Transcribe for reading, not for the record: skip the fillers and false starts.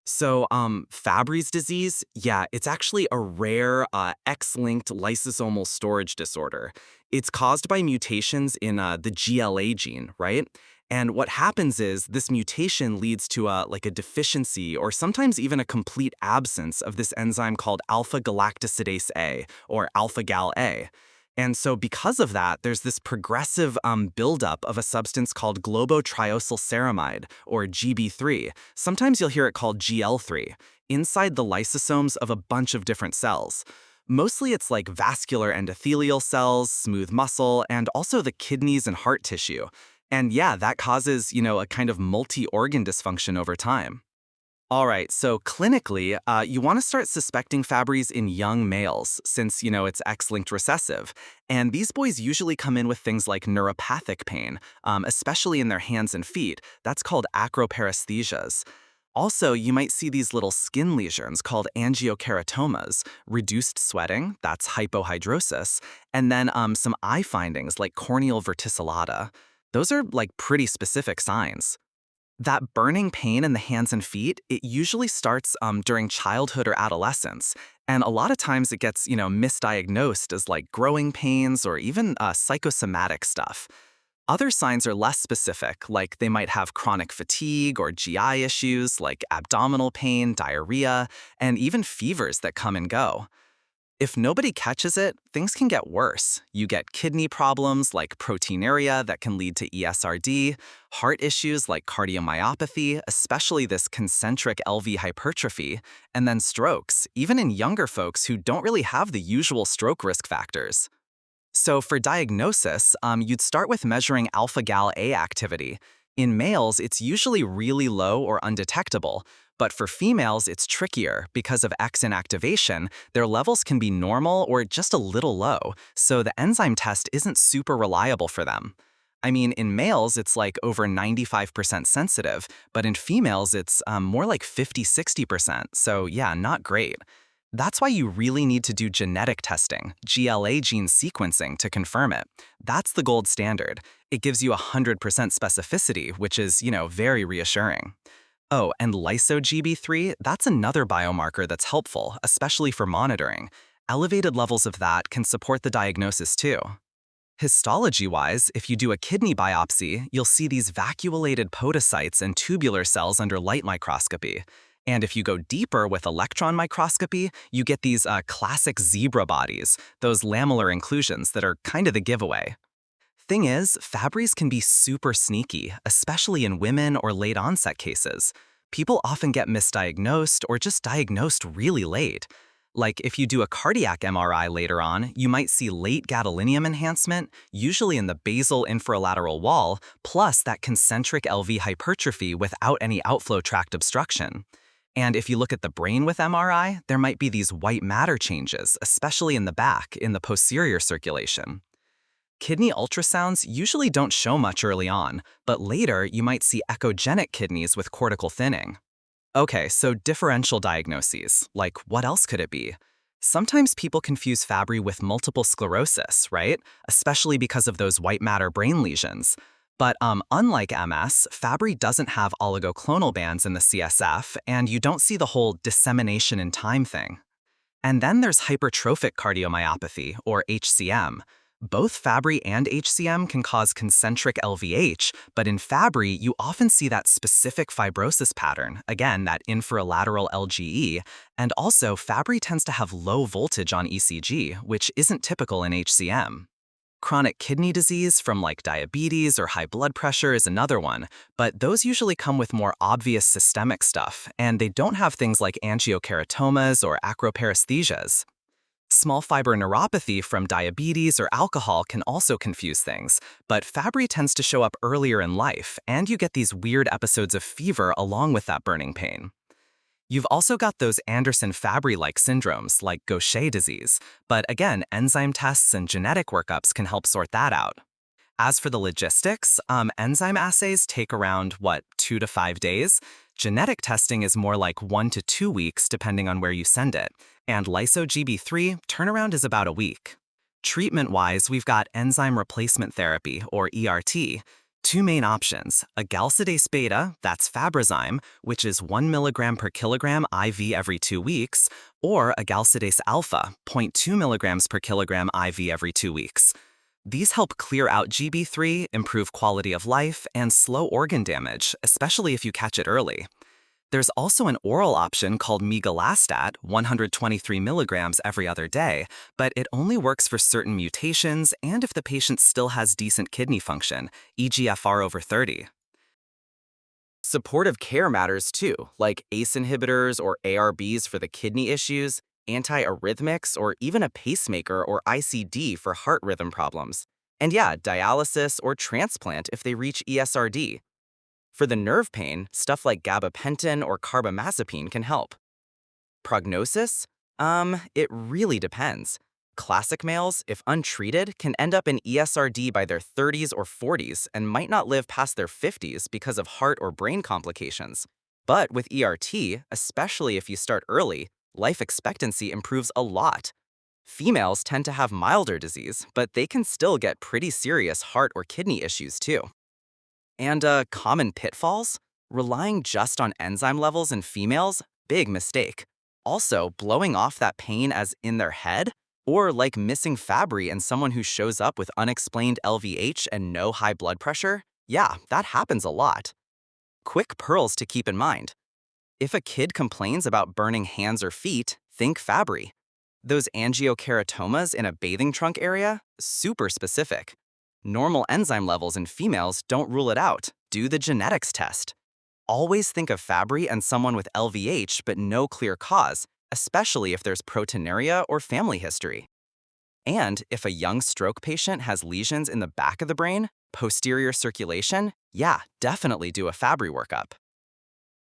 Fabry's disease, yeah, it's actually a rare X-linked lysosomal storage disorder. It's caused by mutations in the GLA gene, right? And what happens is this mutation leads to like a deficiency or sometimes even a complete absence of this enzyme called alpha galactosidase A or alpha Gal A. And so, because of that, there's this progressive buildup of a substance called globotriosylceramide, or GB3. Sometimes you'll hear it called GL3, inside the lysosomes of a bunch of different cells. Mostly it's like vascular endothelial cells, smooth muscle, and also the kidneys and heart tissue. And yeah, that causes, a kind of multi-organ dysfunction over time. All right, so clinically, you want to start suspecting Fabry's in young males since, it's X-linked recessive. And these boys usually come in with things like neuropathic pain, especially in their hands and feet. That's called acroparesthesias. Also, you might see these little skin lesions called angiokeratomas, reduced sweating, that's hypohidrosis, and then some eye findings like corneal verticillata. Those are like pretty specific signs. That burning pain in the hands and feet, it usually starts during childhood or adolescence. And a lot of times it gets, misdiagnosed as like growing pains or even psychosomatic stuff. Other signs are less specific, like they might have chronic fatigue or GI issues like abdominal pain, diarrhea, and even fevers that come and go. If nobody catches it, things can get worse. You get kidney problems like proteinuria that can lead to ESRD, heart issues like cardiomyopathy, especially this concentric LV hypertrophy, and then strokes, even in younger folks who don't really have the usual stroke risk factors. So for diagnosis, you'd start with measuring alpha-Gal A activity. In males, it's usually really low or undetectable, but for females, it's trickier because of X inactivation. Their levels can be normal or just a little low, so the enzyme test isn't super reliable for them. I mean, in males, it's like over 95% sensitive, but in females, it's more like 50–60%, so yeah, not great. That's why you really need to do genetic testing, GLA gene sequencing, to confirm it. That's the gold standard. It gives you 100% specificity, which is, very reassuring. Oh, and lyso-GB3, that's another biomarker that's helpful, especially for monitoring. Elevated levels of that can support the diagnosis too. Histology-wise, if you do a kidney biopsy, you'll see these vacuolated podocytes and tubular cells under light microscopy. And if you go deeper with electron microscopy, you get these classic zebra bodies, those lamellar inclusions that are kind of the giveaway. Thing is, Fabry's can be super sneaky, especially in women or late-onset cases. People often get misdiagnosed or just diagnosed really late. Like if you do a cardiac MRI later on, you might see late gadolinium enhancement, usually in the basal infralateral wall, plus that concentric LV hypertrophy without any outflow tract obstruction. And if you look at the brain with MRI, there might be these white matter changes, especially in the back, in the posterior circulation. Kidney ultrasounds usually don't show much early on, but later you might see echogenic kidneys with cortical thinning. Okay, so differential diagnoses, like what else could it be? Sometimes people confuse Fabry with multiple sclerosis, right? Especially because of those white matter brain lesions. But unlike MS, Fabry doesn't have oligoclonal bands in the CSF, and you don't see the whole dissemination in time thing. And then there's hypertrophic cardiomyopathy, or HCM. Both Fabry and HCM can cause concentric LVH, but in Fabry, you often see that specific fibrosis pattern, again, that infralateral LGE, and also Fabry tends to have low voltage on ECG, which isn't typical in HCM. Chronic kidney disease from like diabetes or high blood pressure is another one, but those usually come with more obvious systemic stuff, and they don't have things like angiokeratomas or acroparesthesias. Small fiber neuropathy from diabetes or alcohol can also confuse things, but Fabry tends to show up earlier in life, and you get these weird episodes of fever along with that burning pain. You've also got those Anderson-Fabry-like syndromes like Gaucher disease, but again, enzyme tests and genetic workups can help sort that out. As for the logistics, enzyme assays take around, 2 to 5 days? Genetic testing is more like 1 to 2 weeks depending on where you send it, and lyso-GB3 turnaround is about a week. Treatment-wise, we've got enzyme replacement therapy, or ERT. Two main options: a galsidase beta, that's Fabrazyme, which is 1 milligram per kilogram IV every 2 weeks, or a galsidase alpha, zero point 0.2 milligrams per kilogram IV every 2 weeks. These help clear out GB3, improve quality of life, and slow organ damage, especially if you catch it early. There's also an oral option called migalastat, 123 milligrams every other day, but it only works for certain mutations and if the patient still has decent kidney function, eGFR over 30. Supportive care matters too, like ACE inhibitors or ARBs for the kidney issues, antiarrhythmics, or even a pacemaker or ICD for heart rhythm problems. And yeah, dialysis or transplant if they reach ESRD. For the nerve pain, stuff like gabapentin or carbamazepine can help. Prognosis? It really depends. Classic males, if untreated, can end up in ESRD by their 30s or 40s and might not live past their 50s because of heart or brain complications. But with ERT, especially if you start early, life expectancy improves a lot. Females tend to have milder disease, but they can still get pretty serious heart or kidney issues too. And common pitfalls? Relying just on enzyme levels in females, big mistake. Also, blowing off that pain as in their head, or like missing Fabry in someone who shows up with unexplained LVH and no high blood pressure, yeah, that happens a lot. Quick pearls to keep in mind. If a kid complains about burning hands or feet, think Fabry. Those angiokeratomas in a bathing trunk area? Super specific. Normal enzyme levels in females don't rule it out. Do the genetics test. Always think of Fabry and someone with LVH but no clear cause, especially if there's proteinuria or family history. And if a young stroke patient has lesions in the back of the brain, posterior circulation, yeah, definitely do a Fabry workup.